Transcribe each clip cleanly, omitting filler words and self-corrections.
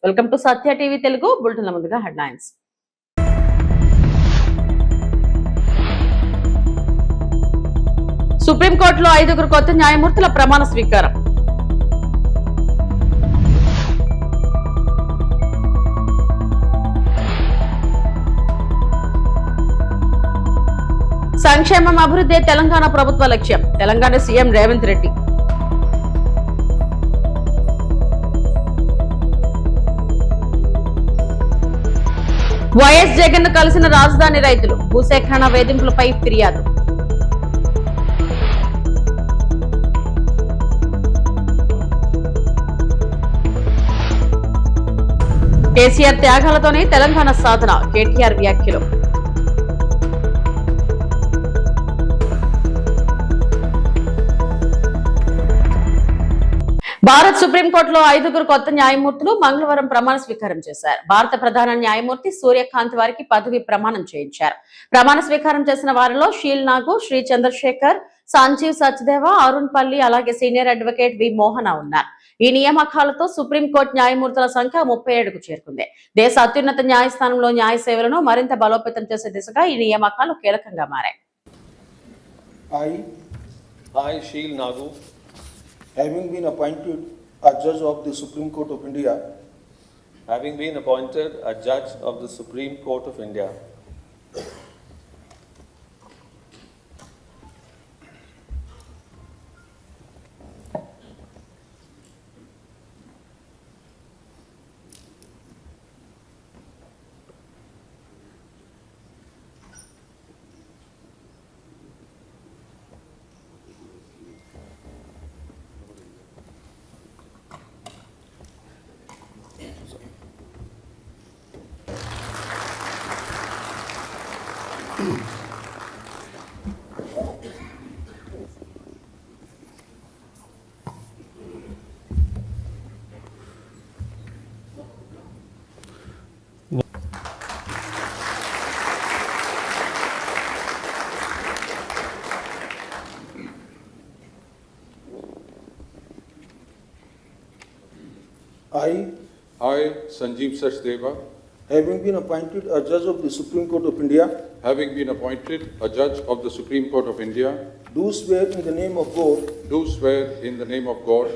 Welcome to Satya TV Telugu బులెటిన్ల ముందుగా headlines. సుప్రీంకోర్టులో 5 కొత్త న్యాయమూర్తుల ప్రమాణ స్వీకారం. సంక్షేమం అభివృద్ధి తెలంగాణ ప్రభుత్వ లక్ష్యం. తెలంగాణ సీఎం రేవంత్ రెడ్డి. వైఎస్ జగన్ ను కలిసిన రాజధాని రైతులు. భూసేకరణ వేధింపులపై ఫిర్యాదు. కేసీఆర్ త్యాగాలతోనే తెలంగాణ సాధన. కేటీఆర్ వ్యాఖ్యలు. భారత్ సుప్రీంకోర్టులో 5 కొత్త న్యాయమూర్తులు మంగళవారం ప్రమాణ స్వీకారం చేశారు. భారత ప్రధాన న్యాయమూర్తి సూర్యకాంత్ వారికి పదవి ప్రమాణం చేయించారు. ప్రమాణ స్వీకారం చేసిన వారిలో షీల్ నాగు, శ్రీ చంద్రశేఖర్, సంజీవ్ సచ్దేవ, అరుణ్ పల్లి, అలాగే సీనియర్ అడ్వకేట్ వి మోహన ఉన్నారు. ఈ నియామకాలతో సుప్రీంకోర్టు న్యాయమూర్తుల సంఖ్య 37కు చేరుకుంది. దేశ అత్యున్నత న్యాయస్థానంలో న్యాయ సేవలను మరింత బలోపేతం చేసే దిశగా ఈ నియామకాలు కీలకంగా మారాయి. I, Sheel Nagu, having been appointed a judge of the Supreme Court of India, having been appointed a judge of the Supreme Court of India, I, Sanjeev Sachdeva, having been appointed a judge of the Supreme Court of India, having been appointed a judge of the Supreme Court of India, do swear in the name of God do swear in the name of God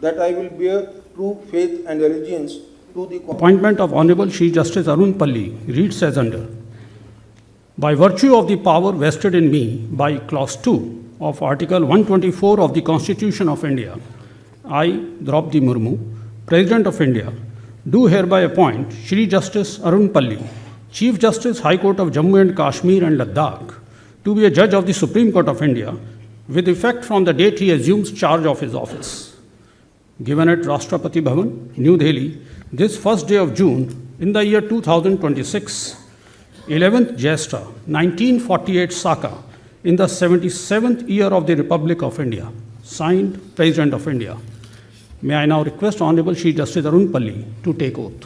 that I will bear true faith and allegiance to the appointment of Honorable Chief Justice Arun Palli reads as under. By virtue of the power vested in me by Clause 2 of Article 124 of the Constitution of India, I, Draupadi Murmu, President of India, do hereby appoint Shri Justice Arun Palli, Chief Justice High Court of Jammu and Kashmir and Ladakh, to be a judge of the Supreme Court of India with effect from the date he assumes charge of his office. Given at Rashtrapati Bhavan, New Delhi, this first day of June in the year 2026, 11th Jyeshtha 1948 Saka, in the 77th year of the Republic of India. Signed, President of India. May I now request Honorable Chief Justice Arun Palli to take oath.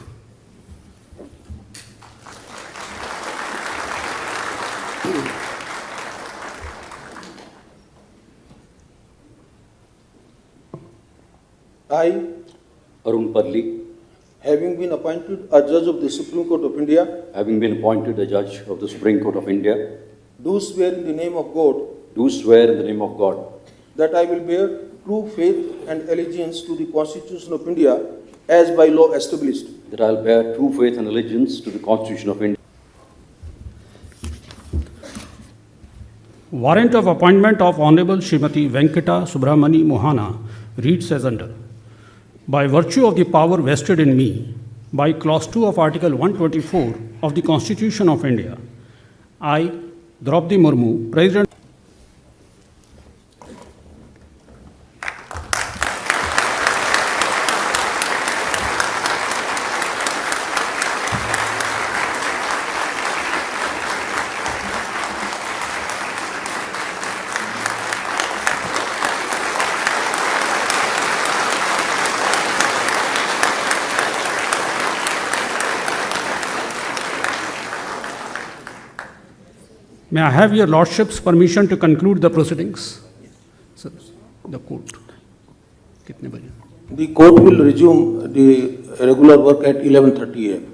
I, Arun Palli, having been appointed a judge of the Supreme Court of India, having been appointed a judge of the Supreme Court of India, do swear in the name of God do swear in the name of God that I will bear true faith and allegiance to the Constitution of India as by law established. that I will bear true faith and allegiance to the Constitution of India. Warrant of appointment of Honorable Srimati Venkata Subramani Mohana reads as under. By virtue of the power vested in me by Clause 2 of Article 124 of the Constitution of India, I, Draupadi Murmu, President. May I have your Lordship's permission to conclude the proceedings? Sir, the court. कितने बजे? The court will resume the regular work at 11:30 a.m.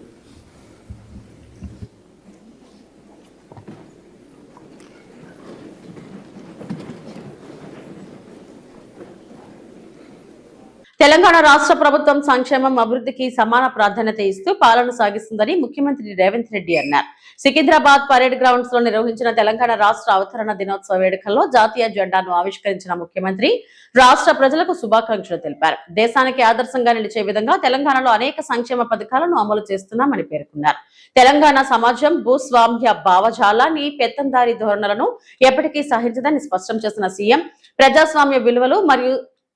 Telangana రాష్ట్ర ప్రభుత్వం సంక్షేమం అభివృద్ధికి సమాన ప్రాధాన్యత ఇస్తూ పాలన సాగిస్తుందని ముఖ్యమంత్రి రేవంత్ రెడ్డి అన్నారు. సికింద్రాబాద్ పరేడ్ గ్రౌండ్స్ లో నిర్వహించిన తెలంగాణ రాష్ట్ర అవతరణ దినోత్సవ వేడుకల్లో జాతీయ జెండాను ఆవిష్కరించిన ముఖ్యమంత్రి రాష్ట్ర ప్రజలకు శుభాకాంక్షలు తెలిపారు. దేశానికి ఆదర్శంగా నిలిచే విధంగా తెలంగాణలో అనేక సంక్షేమ పథకాలను అమలు చేస్తున్నామని పేర్కొన్నారు. తెలంగాణ సమాజం భూస్వామ్య భావజాలాన్ని, పెత్తందారీ ధోరణులను ఎప్పటికీ సహించదని స్పష్టం చేసిన సీఎం ప్రజాస్వామ్య విలువలు మరియు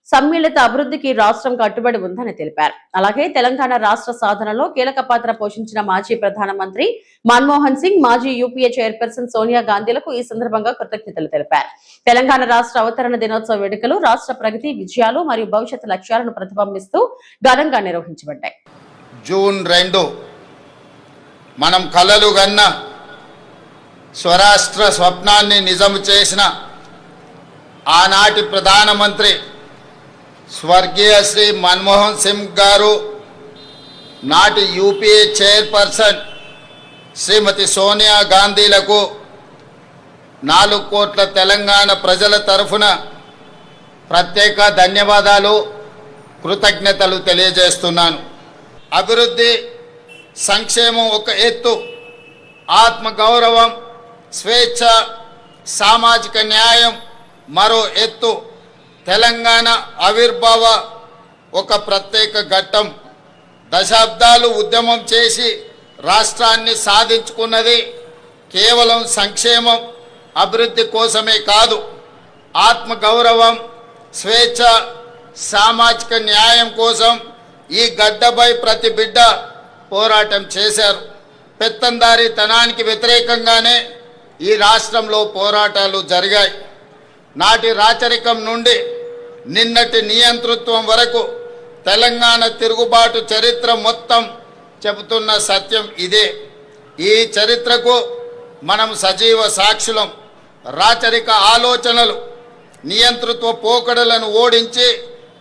సమ్మిళిత అభివృద్ధికి రాష్ట్రం కట్టుబడి ఉందని తెలిపారు. అలాగే తెలంగాణ రాష్ట్ర సాధనలో కీలక పాత్ర పోషించిన మాజీ ప్రధానమంత్రి మన్మోహన్ సింగ్, మాజీ యూపీఏ చైర్పర్సన్ సోనియా గాంధీలకు ఈ సందర్భంగా కృతజ్ఞతలు తెలిపారు. తెలంగాణ రాష్ట్ర అవతరణ దినోత్సవ వేడుకలు రాష్ట్ర ప్రగతి, విజయాలు మరియు భవిష్యత్ లక్ష్యాలను ప్రతిబింబిస్తూ ఘనంగా నిర్వహించబడ్డాయి. జూన్ 2 మనం కలలు గన్న స్వరాష్ట్ర స్వప్నాన్ని నిజం చేసిన ఆనాటి ప్రధానమంత్రి స్వర్గీయ శ్రీ మన్మోహన్ సింగ్ గారు, నాటి యూపీఏ చైర్పర్సన్ శ్రీమతి సోనియా గాంధీలకు 4 కోట్ల తెలంగాణ ప్రజల తరఫున ప్రత్యేక ధన్యవాదాలు, కృతజ్ఞతలు తెలియజేస్తున్నాను. అభివృద్ధి, సంక్షేమం ఒక ఎత్తు, ఆత్మగౌరవం, స్వేచ్ఛ, సామాజిక న్యాయం మరో ఎత్తు. తెలంగాణ ఆవిర్భావ ఒక ప్రత్యేక ఘట్టం. దశాబ్దాలు ఉద్యమం చేసి రాష్ట్రాన్ని సాధించుకున్నది కేవలం సంక్షేమం, అభివృద్ధి కోసమే కాదు, ఆత్మగౌరవం, స్వేచ్ఛ, సామాజిక న్యాయం కోసం ఈ గడ్డపై ప్రతి బిడ్డ పోరాటం చేశారు. పెత్తందారీతనానికి వ్యతిరేకంగానే ఈ రాష్ట్రంలో పోరాటాలు జరిగాయి. నాటి రాచరికం నుండి నిన్నటి నియంతృత్వం వరకు తెలంగాణ తిరుగుబాటు చరిత్ర మొత్తం చెబుతున్న సత్యం ఇదే. ఈ చరిత్రకు మనం సజీవ సాక్షులం. రాచరిక ఆలోచనలు, నియంతృత్వ పోకడలను ఓడించి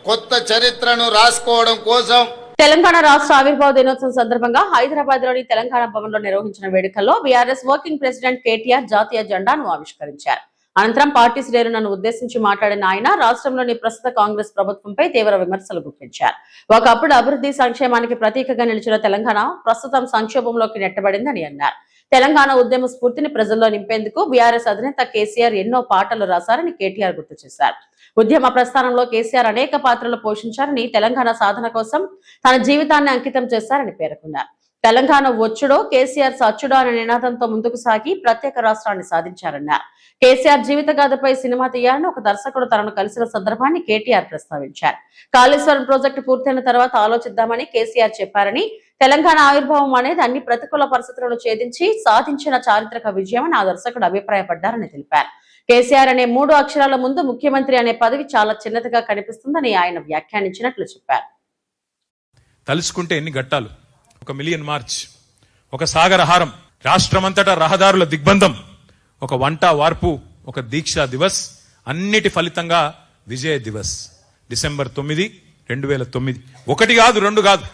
కొత్త చరిత్రను రాసుకోవడం కోసం తెలంగాణ రాష్ట్ర ఆవిర్భావ దినోత్సవం సందర్భంగా హైదరాబాద్ లోని తెలంగాణ భవన్ లో నిర్వహించిన వేడుకల్లో బీఆర్ఎస్ వర్కింగ్ ప్రెసిడెంట్ కేటీఆర్ జాతీయ జెండాను ఆవిష్కరించారు. అనంతరం పార్టీ శ్రేణులను ఉద్దేశించి మాట్లాడిన ఆయన రాష్ట్రంలోని ప్రస్తుత కాంగ్రెస్ ప్రభుత్వంపై తీవ్ర విమర్శలు గుప్పించారు. ఒకప్పుడు అభివృద్ధి, సంక్షేమానికి ప్రతీకగా నిలిచిన తెలంగాణ ప్రస్తుతం సంక్షోభంలోకి నెట్టబడిందని అన్నారు. తెలంగాణ ఉద్యమ స్ఫూర్తిని ప్రజల్లో నింపేందుకు బీఆర్ఎస్ అధినేత కేసీఆర్ ఎన్నో పాటలు రాశారని కేటీఆర్ గుర్తు చేశారు. ఉద్యమ ప్రస్థానంలో కేసీఆర్ అనేక పాత్రలు పోషించారని, తెలంగాణ సాధన కోసం తన జీవితాన్ని అంకితం చేశారని పేర్కొన్నారు. తెలంగాణ వచ్చుడో కేసీఆర్ సచ్చుడో అనే నినాదంతో ముందుకు సాగి ప్రత్యేక రాష్ట్రాన్ని సాధించారన్నారు. కేసీఆర్ జీవితగాథపై సినిమా తీయాలని ఒక దర్శకుడు తనను కలిసిన సందర్భాన్ని కేటీఆర్ ప్రస్తావించారు. కాళేశ్వరం ప్రాజెక్టు పూర్తయిన తర్వాత ఆలోచిద్దామని కేసీఆర్ చెప్పారని, తెలంగాణ ఆవిర్భావం అనేది అన్ని ప్రతికూల పరిస్థితులను ఛేదించి సాధించిన చారిత్రక విజయమని ఆ దర్శకుడు అభిప్రాయపడ్డారని తెలిపారు. కేసీఆర్ అనే 3 అక్షరాల ముందు ముఖ్యమంత్రి అనే పదవి చాలా చిన్నదిగా కనిపిస్తుందని ఆయన వ్యాఖ్యానించినట్లు చెప్పారు. తలుచుకుంటే ఎన్ని ఘట్టాలు, 1 మిలియన్ మార్చ్, ఒక సాగరహారం, రాష్ట్రమంతటా రహదారుల దిగ్బంధం, ఒక వంట వార్పు, ఒక దీక్షా దివస్, అన్నిటి ఫలితంగా విజయ దివస్. డిసెంబర్ 9, 2009. 1 కాదు, 2 కాదు,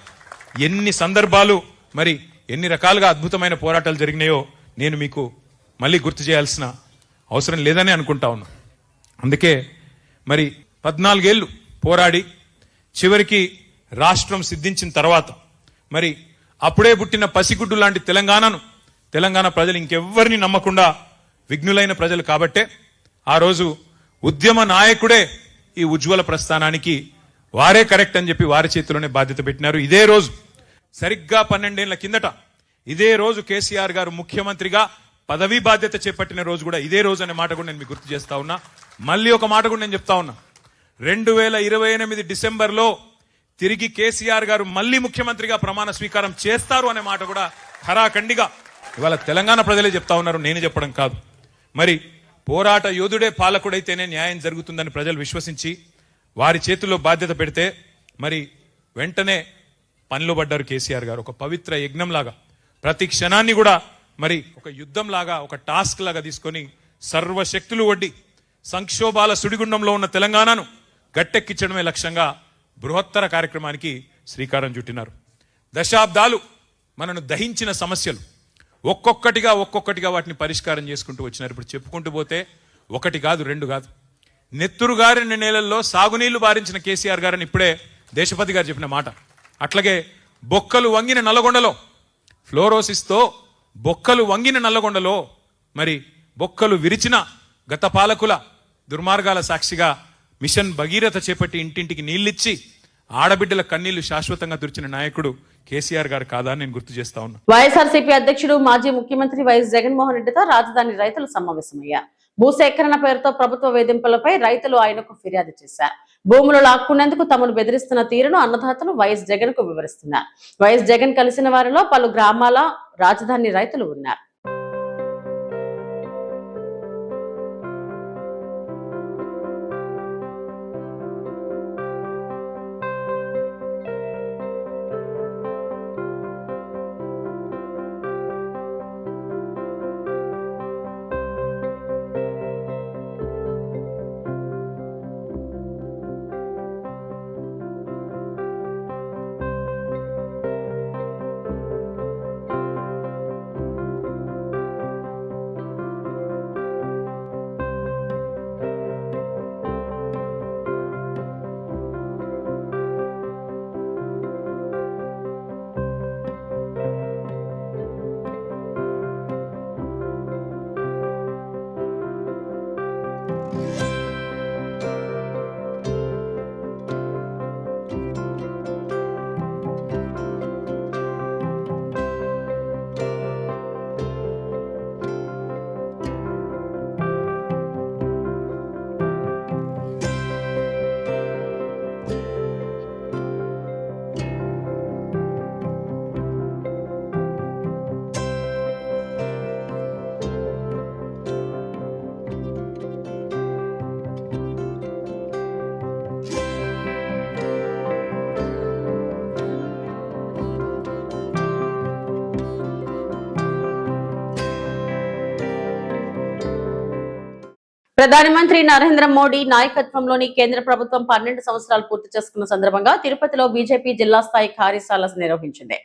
ఎన్ని సందర్భాలు, మరి ఎన్ని రకాలుగా అద్భుతమైన పోరాటాలు జరిగినాయో నేను మీకు మళ్ళీ గుర్తు చేయాల్సిన అవసరం లేదని అనుకుంటా ఉన్నా. అందుకే మరి 14 ఏళ్ళు పోరాడి చివరికి రాష్ట్రం సిద్ధించిన తర్వాత మరి అప్పుడే పుట్టిన పసిగుడ్డు లాంటి తెలంగాణ ప్రజలు ఇంకెవ్వరిని నమ్మకుండా విఘ్నులైన ప్రజలు కాబట్టే ఆ రోజు ఉద్యమ నాయకుడే ఈ ఉజ్వల ప్రస్థానానికి వారే కరెక్ట్ అని చెప్పి వారి చేతిలోనే బాధ్యత పెట్టినారు. ఇదే రోజు సరిగ్గా 12 ఏళ్ల కిందట ఇదే రోజు కేసీఆర్ గారు ముఖ్యమంత్రిగా పదవీ బాధ్యత చేపట్టిన రోజు కూడా ఇదే రోజు అనే మాట కూడా నేను మీకు గుర్తు చేస్తా ఉన్నా. మళ్ళీ ఒక మాట కూడా నేను చెప్తా ఉన్నా, 2028 డిసెంబర్లో తిరిగి కేసీఆర్ గారు మళ్ళీ ముఖ్యమంత్రిగా ప్రమాణ స్వీకారం చేస్తారు అనే మాట కూడా ఖరాఖండిగా ఇవాళ తెలంగాణ ప్రజలే చెప్తా ఉన్నారు, నేను చెప్పడం కాదు. మరి పోరాట యోధుడే పాలకుడైతేనే న్యాయం జరుగుతుందని ప్రజలు విశ్వసించి వారి చేతుల్లో బాధ్యత పెడితే మరి వెంటనే పనిలో పడ్డారు కేసీఆర్ గారు. ఒక పవిత్ర యజ్ఞంలాగా ప్రతి క్షణాన్ని కూడా మరి ఒక యుద్ధం లాగా, ఒక టాస్క్ లాగా తీసుకొని సర్వశక్తులు వడ్డి సంక్షోభాల సుడిగుండంలో ఉన్న తెలంగాణను గట్టెక్కించడమే లక్ష్యంగా బృహత్తర కార్యక్రమానికి శ్రీకారం చుట్టినారు. దశాబ్దాలు మనను దహించిన సమస్యలు ఒక్కొక్కటిగా వాటిని పరిష్కారం చేసుకుంటూ వచ్చినారు. ఇప్పుడు చెప్పుకుంటూ పోతే ఒకటి కాదు, రెండు కాదు. నెత్తురు గారిన నేలల్లో సాగునీళ్లు బారించిన కేసీఆర్ గారని ఇప్పుడే దేశపతి గారు చెప్పిన మాట. అట్లాగే బొక్కలు వంగిన నల్లగొండలో, ఫ్లోరోసిస్తో బొక్కలు వంగిన నల్లగొండలో మరి బొక్కలు విరిచిన గత పాలకుల దుర్మార్గాల సాక్షిగా మిషన్ భగీరథ చేపట్టి ఇంటింటికి నీళ్ళిచ్చి ఆడబిడ్డల కన్నీళ్లు శాశ్వతంగా తుడిచిన నాయకుడు కేసీఆర్ గారు కాదా అని నేను గుర్తు చేస్తా ఉన్నా. వైఎస్ఆర్సీపీ అధ్యక్షుడు మాజీ ముఖ్యమంత్రి వైఎస్ జగన్మోహన్ రెడ్డితో రాజధాని రైతులు సమావేశమయ్యారు. భూసేకరణ పేరుతో ప్రభుత్వ వేధింపులపై రైతులు ఆయనకు ఫిర్యాదు చేశారు. భూములు లాక్కునేందుకు తమను బెదిరిస్తున్న తీరును అన్నదాతలు వైఎస్ జగన్ కు వివరిస్తున్నారు. వైఎస్ జగన్ కలిసిన వారిలో పలు గ్రామాల రాజధాని రైతులు ఉన్నారు. ప్రధానమంత్రి నరేంద్ర మోడీ నాయకత్వంలోని కేంద్ర ప్రభుత్వం 12 సంవత్సరాలు పూర్తి చేసుకున్న సందర్భంగా తిరుపతిలో బీజేపీ జిల్లా స్థాయి కార్యశాల నిర్వహించింది.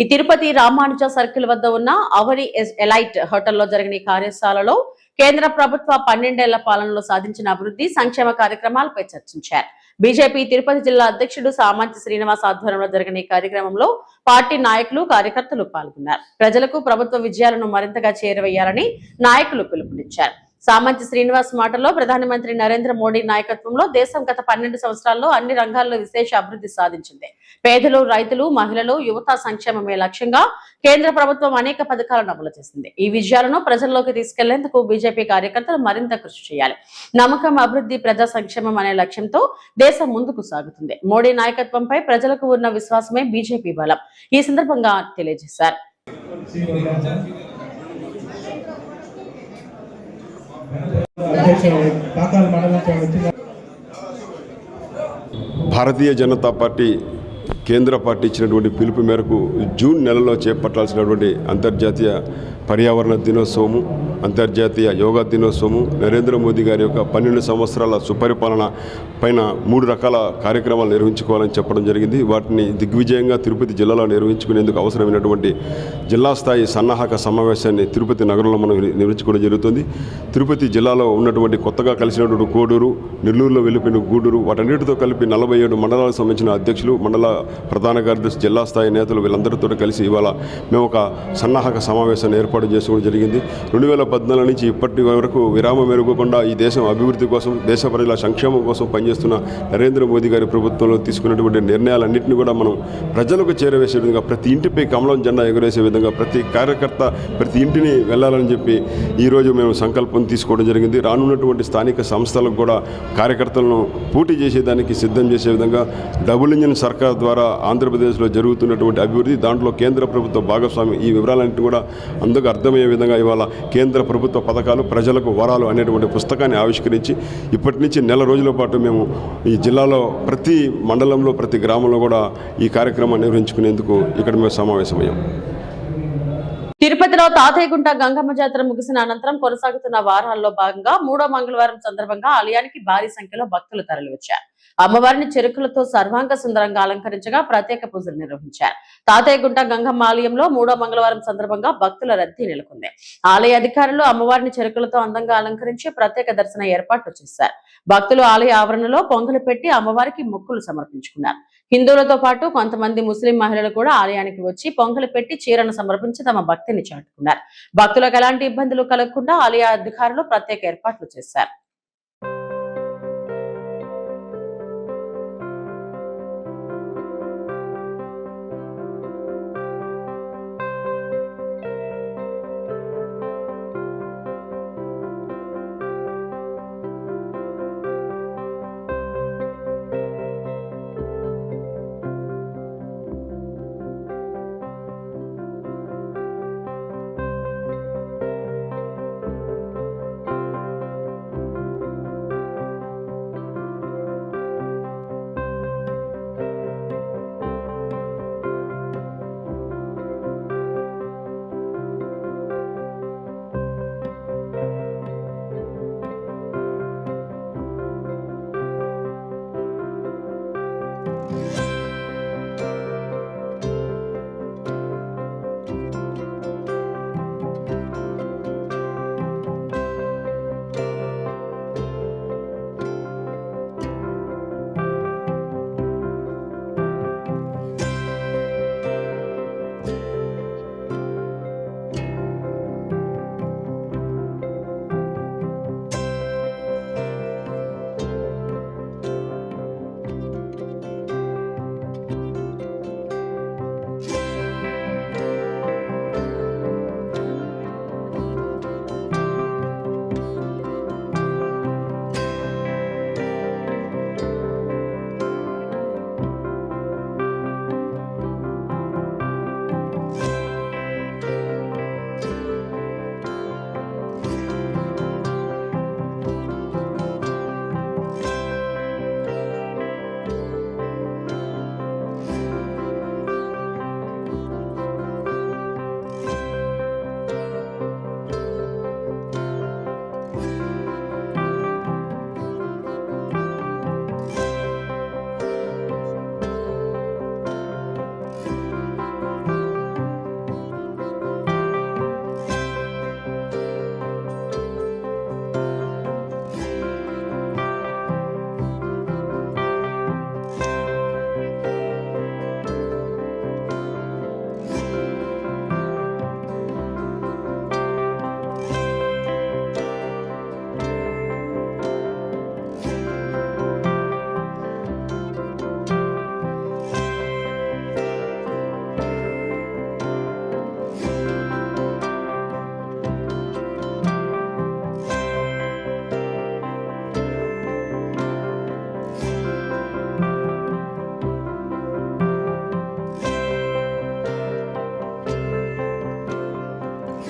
ఈ తిరుపతి రామానుజ సర్కిల్ వద్ద ఉన్న అవని ఎలైట్ హోటల్లో జరిగిన ఈ కార్యశాలలో కేంద్ర ప్రభుత్వ 12 ఏళ్ల పాలనలో సాధించిన అభివృద్ధి సంక్షేమ కార్యక్రమాలపై చర్చించారు. బీజేపీ తిరుపతి జిల్లా అధ్యక్షుడు సామంతి శ్రీనివాస్ ఆధ్వర్యంలో జరిగిన ఈ కార్యక్రమంలో పార్టీ నాయకులు కార్యకర్తలు పాల్గొన్నారు. ప్రజలకు ప్రభుత్వ విజయాలను మరింతగా చేరవేయాలని నాయకులు పిలుపునిచ్చారు. సామంతి శ్రీనివాస్ మాటల్లో ప్రధానమంత్రి నరేంద్ర మోడీ నాయకత్వంలో దేశం గత 12 సంవత్సరాల్లో అన్ని రంగాల్లో విశేష అభివృద్ధి సాధించింది. పేదలు, రైతులు, మహిళలు, యువత సంక్షేమమే లక్ష్యంగా కేంద్ర ప్రభుత్వం అనేక పథకాలను అమలు చేసింది. ఈ విజయాలను ప్రజల్లోకి తీసుకెళ్లేందుకు బీజేపీ కార్యకర్తలు మరింత కృషి చేయాలి. నమ్మకం, అభివృద్ధి, ప్రజా సంక్షేమం అనే లక్ష్యంతో దేశం ముందుకు సాగుతుంది. మోడీ నాయకత్వంపై ప్రజలకు ఉన్న విశ్వాసమే బీజేపీ బలం. ఈ సందర్భంగా తెలియజేశారు. భారతీయ జనతా పార్టీ కేంద్ర పార్టీ ఇచ్చినటువంటి పిలుపు మేరకు జూన్ నెలలో చేపట్టాల్సినటువంటి అంతర్జాతీయ పర్యావరణ దినోత్సవము, అంతర్జాతీయ యోగా దినోత్సవము, నరేంద్ర మోదీ గారి యొక్క 12 సంవత్సరాల సుపరిపాలన పైన 3 రకాల కార్యక్రమాలు నిర్వహించుకోవాలని చెప్పడం జరిగింది. వాటిని దిగ్విజయంగా తిరుపతి జిల్లాలో నిర్వహించుకునేందుకు అవసరమైనటువంటి జిల్లా స్థాయి సన్నాహక సమావేశాన్ని తిరుపతి నగరంలో మనం నిర్వహించుకోవడం జరుగుతుంది. తిరుపతి జిల్లాలో ఉన్నటువంటి కొత్తగా కలిసినటువంటి కోడూరు, నెల్లూరులో వెళ్ళిపోయిన గూడూరు, వాటన్నిటితో కలిపి 47 మండలాలకు సంబంధించిన అధ్యక్షులు, మండల ప్రధాన కార్యదర్శి, జిల్లా స్థాయి నేతలు వీళ్ళందరితో కలిసి ఇవాళ మేము ఒక సన్నాహక సమావేశాన్ని ఏర్పాటు చేసుకోవడం జరిగింది. 2014 నుంచి ఇప్పటి వరకు విరామం మెరుగుకుండా ఈ దేశం అభివృద్ధి కోసం, దేశ ప్రజల సంక్షేమం కోసం పనిచేస్తున్న నరేంద్ర మోదీ గారి ప్రభుత్వంలో తీసుకున్నటువంటి నిర్ణయాలన్నింటినీ కూడా మనం ప్రజలకు చేరవేసే విధంగా, ప్రతి ఇంటిపై కమలం జెండా ఎగురేసే విధంగా, ప్రతి కార్యకర్త ప్రతి ఇంటిని వెళ్ళాలని చెప్పి ఈరోజు మేము సంకల్పం తీసుకోవడం జరిగింది. రానున్నటువంటి స్థానిక సంస్థలకు కూడా కార్యకర్తలను పోటీ చేసేదానికి సిద్ధం చేసే విధంగా డబుల్ ఇంజిన్ సర్కార్ ద్వారా ఆంధ్రప్రదేశ్లో జరుగుతున్నటువంటి అభివృద్ధి, దాంట్లో కేంద్ర ప్రభుత్వ భాగస్వామ్యం, ఈ వివరాలన్నింటినీ కూడా అందుకు అర్థమయ్యే విధంగా ఇవాళ కేంద్ర ప్రభుత్వ పథకాలు ప్రజలకు వరాలు అనేటువంటి పుస్తకాన్ని ఆవిష్కరించి ఇప్పటి నుంచి నెల రోజుల పాటు మేము ఈ జిల్లాలో ప్రతి మండలంలో, ప్రతి గ్రామంలో కూడా ఈ కార్యక్రమాన్ని నిర్వహించుకునేందుకు ఇక్కడ మేము సమావేశమయ్యాం. తిరుపతిలో తాతయ్యగుంట గంగమ్మ జాతర ముగిసిన అనంతరం కొనసాగుతున్న వారాల్లో భాగంగా 3వ మంగళవారం సందర్భంగా ఆలయానికి భారీ సంఖ్యలో భక్తులు తరలివచ్చారు. అమ్మవారిని చెరుకులతో సర్వాంగ సుందరంగా అలంకరించగా ప్రత్యేక పూజలు నిర్వహించారు. తాతయ్యగుంట గంగమ్మ ఆలయంలో 3వ మంగళవారం సందర్భంగా భక్తుల రద్దీ నెలకొంది. ఆలయ అధికారులు అమ్మవారిని చెరుకులతో అందంగా అలంకరించి ప్రత్యేక దర్శన ఏర్పాట్లు చేశారు. భక్తులు ఆలయ ఆవరణలో పొంగలు పెట్టి అమ్మవారికి మొక్కులు సమర్పించుకున్నారు. హిందువులతో పాటు కొంతమంది ముస్లిం మహిళలు కూడా ఆలయానికి వచ్చి పొంగలు పెట్టి చీరను సమర్పించి తమ భక్తిని చాటుకున్నారు. భక్తులకు ఎలాంటి ఇబ్బందులు కలగకుండా ఆలయ అధికారులు ప్రత్యేక ఏర్పాట్లు చేశారు.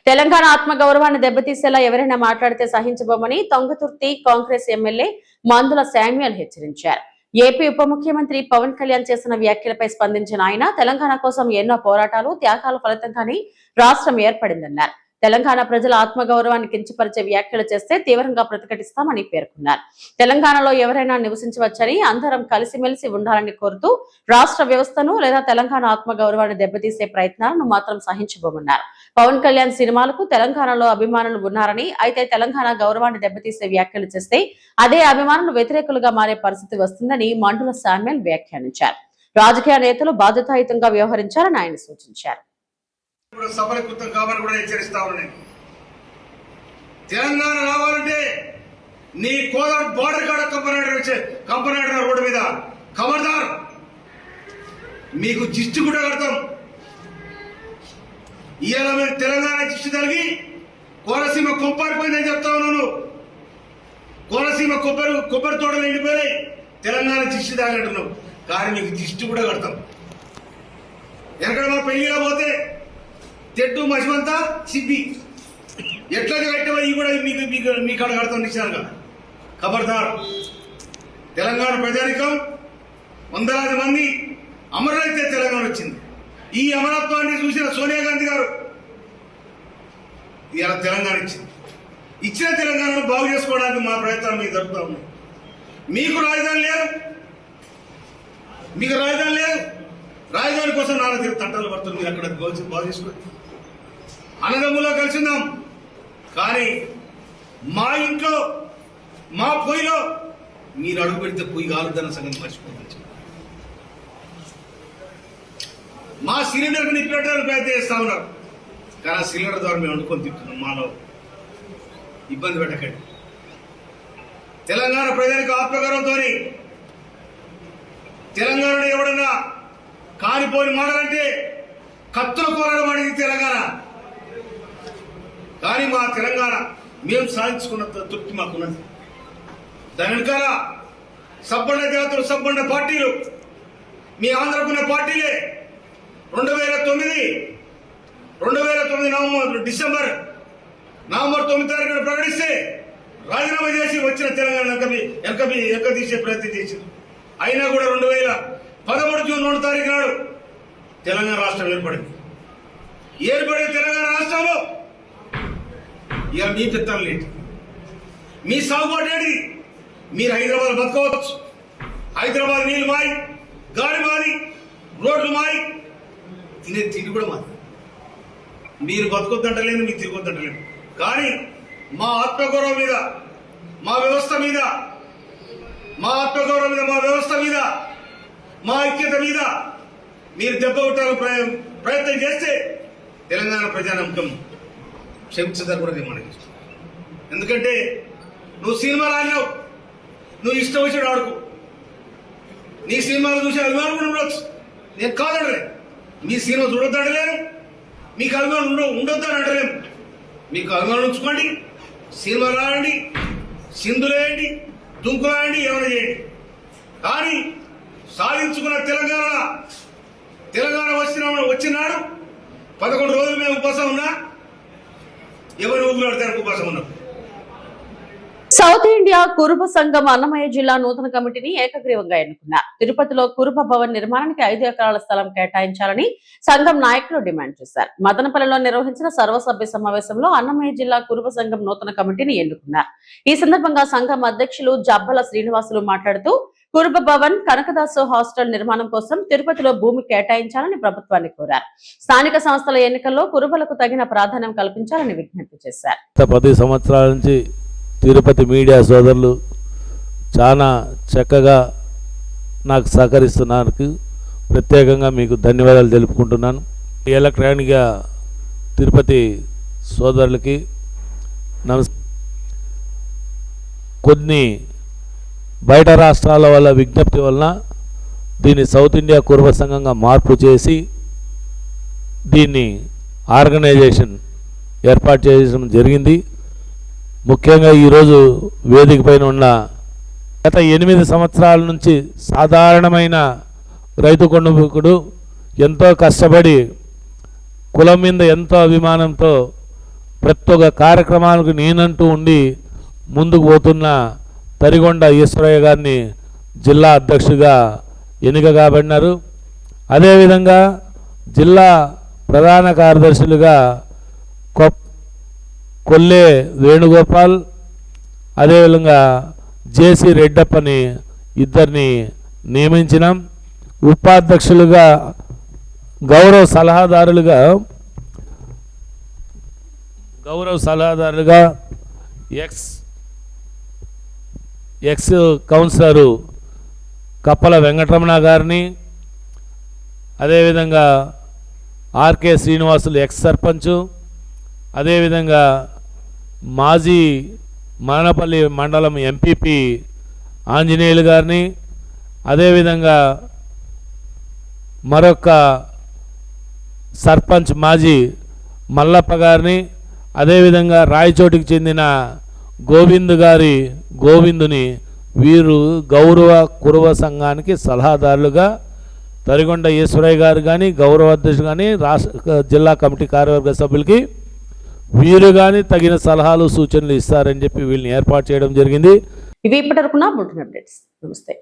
తెలంగాణ ఆత్మగౌరవాన్ని దెబ్బతీసేలా ఎవరైనా మాట్లాడితే సహించబోమని తొంగతుర్తి కాంగ్రెస్ ఎమ్మెల్యే మందుల శామ్యూల్ హెచ్చరించారు. ఏపీ ఉప ముఖ్యమంత్రి పవన్ కళ్యాణ్ చేసిన వ్యాఖ్యలపై స్పందించిన ఆయన తెలంగాణ కోసం ఎన్నో పోరాటాలు త్యాగాల ఫలితంగానే రాష్ట్రం ఏర్పడిందన్నారు. తెలంగాణ ప్రజల ఆత్మగౌరవాన్ని కించపరిచే వ్యాఖ్యలు చేస్తే తీవ్రంగా ప్రతిఘటిస్తామని పేర్కొన్నారు. తెలంగాణలో ఎవరైనా నివసించవచ్చని అందరం కలిసిమెలిసి ఉండాలని కోరుతూ రాష్ట్ర వ్యవస్థను లేదా తెలంగాణ ఆత్మగౌరవాన్ని దెబ్బతీసే ప్రయత్నాలను మాత్రం సహించబోమన్నారు. పవన్ కళ్యాణ్ సినిమాలకు తెలంగాణలో అభిమానులు ఉన్నారని, అయితే తెలంగాణ గౌరవాన్ని దెబ్బతీసే వ్యాఖ్యలు చేస్తే అదే అభిమానులు వ్యతిరేకులుగా మారే పరిస్థితి వస్తుందని మండుల శామ్యూల్ వ్యాఖ్యానించారు. రాజకీయ నేతలు బాధ్యతాయుతంగా వ్యవహరించాలని ఆయన సూచించారు. సఫలీకృతం కావాలని కూడా హెచ్చరిస్తా ఉన్నాను. తెలంగాణ రావాలంటే నీ కోదాడు బోర్డర్ కాడ కంపనాడర్ రోడ్డు మీద ఖబర్దార్, మీకు జిస్టు కూడా కడతాం. ఇవాళ మీరు తెలంగాణ జిస్టు తలిగి కోనసీమ కొప్పారిపోయిందని చెప్తా ఉన్నాను. కోనసీమ కొబ్బరి తోటలు ఎండిపోయి తెలంగాణ జిస్టు తాగంటున్నావు, కానీ మీకు జిస్టు కూడా కడతాం. ఎక్కడ మా పెళ్లిగా పోతే తెడ్డు మసిమంతా సిబ్బి ఎట్లా కట్టవో ఇవి కూడా మీ కాడ కడతాం నిశ్చయంగా. ఖబర్దార్, తెలంగాణ ప్రజానికం వందలాది మంది అమరులైతే తెలంగాణ వచ్చింది. ఈ అమరత్వాన్ని చూసిన సోనియా గాంధీ గారు ఇలా తెలంగాణ ఇచ్చింది. ఇచ్చిన తెలంగాణను బాగు చేసుకోవడానికి మా ప్రయత్నాలు మీకు జరుపుతా ఉన్నాయి. మీకు రాజధాని లేదు, మీకు రాజధాని లేదు. రాజధాని కోసం నాన్న తీరు తట్టాలు పడుతుంది. మీరు అక్కడ బాగా చేసుకోండి. అన్నదమ్ములో కలిసిందాం. కానీ మా ఇంట్లో మా పొయ్యిలో మీరు అడుగు పెడితే పొయ్యి కాలుద్దన్న సంగతి మర్చిపోవచ్చు. మా సిలిండర్కి నిప్పెట్టడానికి ప్రయత్నం చేస్తా ఉన్నారు. కానీ ఆ సిలిండర్ ద్వారా మేము వండుకొని తింటున్నాం. మాలో ఇబ్బంది పెట్టకండి. తెలంగాణ ప్రజలకు ఆత్మగౌరవంతో తెలంగాణలో ఎవడన్నా కానిపోని మాటలంటే కత్తులు కోరడం అనేది తెలంగాణ. కానీ మా తెలంగాణ మేము సాధించుకున్న తృప్తి మాకున్నది. దాని వెనకాల సబ్బండ జాతులు, సబ్బండ పార్టీలు, మీ ఆంధ్రకున్న పార్టీలే 2009 డిసెంబర్ 9 తారీఖున ప్రకటిస్తే రాజీనామా చేసి వచ్చిన తెలంగాణ వెనక తీసే ప్రయత్నం చేసింది. అయినా కూడా 2013 జూన్ 2 తారీఖు నాడు తెలంగాణ రాష్ట్రం ఏర్పడింది. ఏర్పడిన తెలంగాణ రాష్ట్రంలో ఇక మీ పెత్తనం లేదు. మీ సాగుబాటు ఏంటి? మీరు హైదరాబాద్ బతకవచ్చు. హైదరాబాద్ నీళ్లు మాయి, గాలి మాది, రోడ్లు మాయి, తినే తిరిగి కూడా మాది. మీరు బతకొద్దంటలేదు, మీరు తిరగొద్దంటలేదు. కానీ మా ఆత్మగౌరవం మీద, మా వ్యవస్థ మీద, మా ఆత్మగౌరవం మీద, మా వ్యవస్థ మీద, మా ఐక్యత మీద మీరు దెబ్బ కొట్టాలని ప్రయత్నం చేస్తే తెలంగాణ ప్రజానమ్మకం క్షమించదని కూడా నేను మనకి ఇష్టం. ఎందుకంటే నువ్వు సినిమాలు ఆడినావు, నువ్వు ఇష్టం వచ్చాడు ఆడుకో. నీ సినిమాలు చూసి అభిమానం కూడా ఉండొచ్చు, నేను కాదడలే. మీ సినిమా చూడొద్దు అంటలేను, మీకు అభిమానం ఉండొద్దు అని అంటలేము. మీకు అభిమానం ఉంచుకోండి, సినిమాలు ఆడండి, సింధులేయండి, దుంకులాయండి, ఏమైనా చేయండి. కానీ సాధించుకున్న తెలంగాణ వచ్చినాడు 11 రోజులు మేము ఉపవాసం ఉన్నా. ఎవరు ఊపిరాడతానికి ఉపవాసం ఉన్నాం. సౌత్ ఇండియా కురుబ సంఘం అన్నమయ్య జిల్లా నూతన కమిటీని ఏకగ్రీవంగా ఎన్నుకున్నారు. తిరుపతిలో కురుబ భవన్ నిర్మాణానికి 5 ఎకరాల స్థలం కేటాయించాలని సంఘం నాయకులు డిమాండ్ చేశారు. మదనపల్లిలో నిర్వహించిన సర్వసభ్య సమావేశంలో అన్నమయ్య జిల్లా కురుబ సంఘం నూతన కమిటీని ఎన్నుకున్నారు. ఈ సందర్భంగా సంఘం అధ్యక్షులు జబ్బల శ్రీనివాసులు మాట్లాడుతూ కురుబ భవన్, కనకదాసు హాస్టల్ నిర్మాణం కోసం తిరుపతిలో భూమి కేటాయించాలని ప్రభుత్వాన్ని కోరారు. స్థానిక సంస్థల ఎన్నికల్లో కురుబలకు తగిన ప్రాధాన్యం కల్పించాలని విజ్ఞప్తి చేశారు. 10 సంవత్సరాల నుంచి తిరుపతి మీడియా సోదరులు చాలా చక్కగా నాకు సహకరిస్తున్నారు. ప్రత్యేకంగా మీకు ధన్యవాదాలు తెలుపుకుంటున్నాను. ఎలక్ట్రానిక్గా తిరుపతి సోదరులకి కొన్ని బయట రాష్ట్రాల వల్ల విజ్ఞప్తి వలన దీన్ని సౌత్ ఇండియా కురుబ సంఘంగా మార్పు చేసి దీన్ని ఆర్గనైజేషన్ ఏర్పాటు చేయడం జరిగింది. ముఖ్యంగా ఈరోజు వేదిక పైన ఉన్న గత 8 సంవత్సరాల నుంచి సాధారణమైన రైతు కుటుంబీకుడు ఎంతో కష్టపడి కులం మీద ఎంతో అభిమానంతో ప్రతి ఒక్క కార్యక్రమాలకు నేనంటూ ఉండి ముందుకు పోతున్న తరిగొండ ఈశ్వరయ్య గారిని జిల్లా అధ్యక్షుడిగా ఎన్నిక కాబడినారు. అదేవిధంగా జిల్లా ప్రధాన కార్యదర్శులుగా కొల్లే వేణుగోపాల్, అదేవిధంగా జేసీ రెడ్డప్పని ఇద్దరిని నియమించినాం. ఉపాధ్యక్షులుగా గౌరవ సలహాదారులుగా ఎక్స్ కౌన్సిలరు కప్పల వెంకటరమణ గారిని, అదేవిధంగా ఆర్కే శ్రీనివాసులు ఎక్స్ సర్పంచు, అదేవిధంగా మాజీ మదనపల్లి మండలం ఎంపీపీ ఆంజనేయులు గారిని, అదేవిధంగా మరొక సర్పంచ్ మాజీ మల్లప్ప గారిని, అదేవిధంగా రాయచోటికి చెందిన గోవిందుని వీరు గౌరవ కురువ సంఘానికి సలహాదారులుగా తరిగొండ ఈశ్వరయ్య గారు కానీ, గౌరవ అధ్యక్షుడు కానీ, రాష్ట్ర జిల్లా కమిటీ కార్యవర్గ సభ్యులకి వీరు కానీ తగిన సలహాలు సూచనలు ఇస్తారని చెప్పి వీళ్ళని ఏర్పాటు చేయడం జరిగింది. ఇవి ఇప్పటివరకు నా బులెటిన్ అప్డేట్స్. నమస్తే.